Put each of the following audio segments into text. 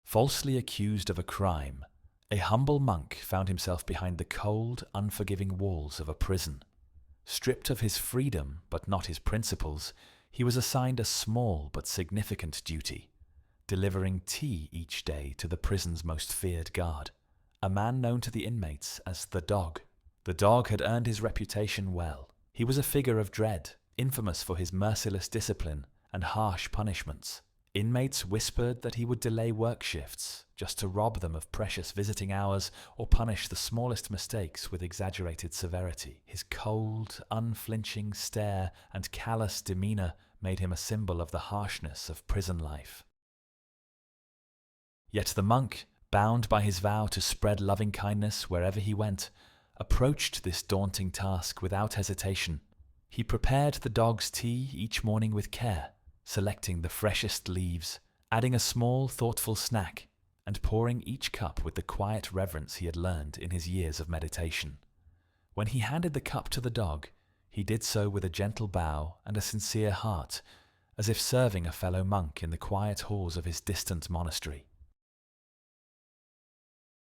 Falsely accused of a crime, a humble monk found himself behind the cold, unforgiving walls of a prison. Stripped of his freedom, but not his principles, he was assigned a small but significant duty, delivering tea each day to the prison's most feared guard, a man known to the inmates as the Dog. The Dog had earned his reputation well. He was a figure of dread, infamous for his merciless discipline and harsh punishments. Inmates whispered that he would delay work shifts just to rob them of precious visiting hours or punish the smallest mistakes with exaggerated severity. His cold, unflinching stare and callous demeanor made him a symbol of the harshness of prison life. Yet the monk, bound by his vow to spread loving kindness wherever he went, approached this daunting task without hesitation. He prepared the Dog's tea each morning with care, selecting the freshest leaves, adding a small, thoughtful snack, and pouring each cup with the quiet reverence he had learned in his years of meditation. When he handed the cup to the Dog, he did so with a gentle bow and a sincere heart, as if serving a fellow monk in the quiet halls of his distant monastery.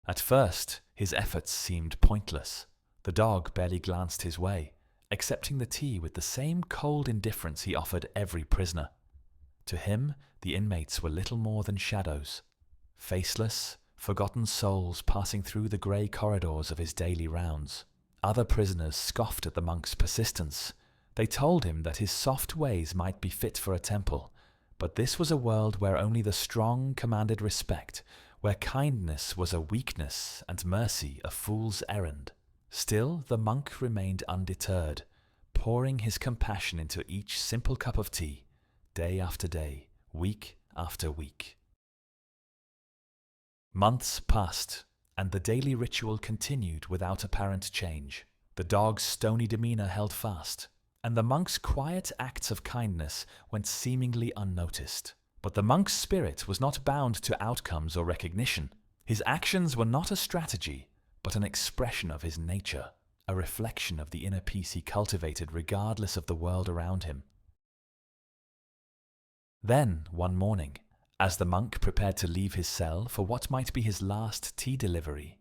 At first, his efforts seemed pointless. The Dog barely glanced his way, accepting the tea with the same cold indifference he offered every prisoner. To him, the inmates were little more than shadows, faceless, forgotten souls passing through the grey corridors of his daily rounds. Other prisoners scoffed at the monk's persistence. They told him that his soft ways might be fit for a temple, but this was a world where only the strong commanded respect, where kindness was a weakness and mercy a fool's errand. Still, the monk remained undeterred, pouring his compassion into each simple cup of tea, day after day, week after week. Months passed, and the daily ritual continued without apparent change. The Dog's stony demeanor held fast, and the monk's quiet acts of kindness went seemingly unnoticed. But the monk's spirit was not bound to outcomes or recognition. His actions were not a strategy, but an expression of his nature, a reflection of the inner peace he cultivated regardless of the world around him. Then, one morning, as the monk prepared to leave his cell for what might be his last tea delivery,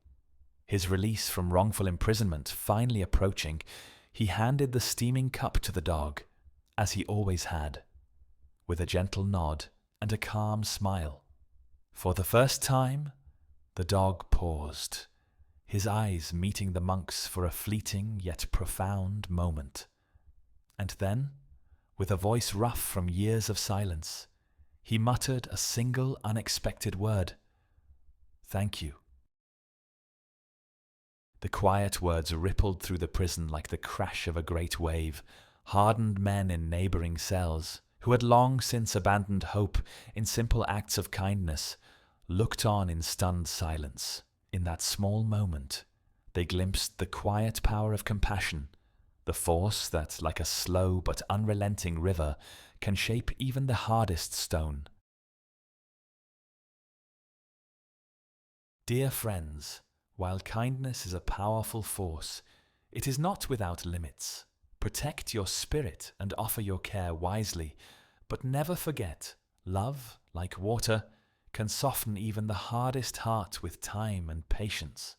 his release from wrongful imprisonment finally approaching, he handed the steaming cup to the Dog, as he always had, with a gentle nod and a calm smile. For the first time, the Dog paused, his eyes meeting the monk's for a fleeting yet profound moment. And then, with a voice rough from years of silence, he muttered a single unexpected word: "Thank you." The quiet words rippled through the prison like the crash of a great wave. Hardened men in neighboring cells, who had long since abandoned hope in simple acts of kindness, looked on in stunned silence. In that small moment, they glimpsed the quiet power of compassion, the force that, like a slow but unrelenting river, can shape even the hardest stone. Dear friends, while kindness is a powerful force, it is not without limits. Protect your spirit and offer your care wisely, but never forget, love, like water, can soften even the hardest heart with time and patience.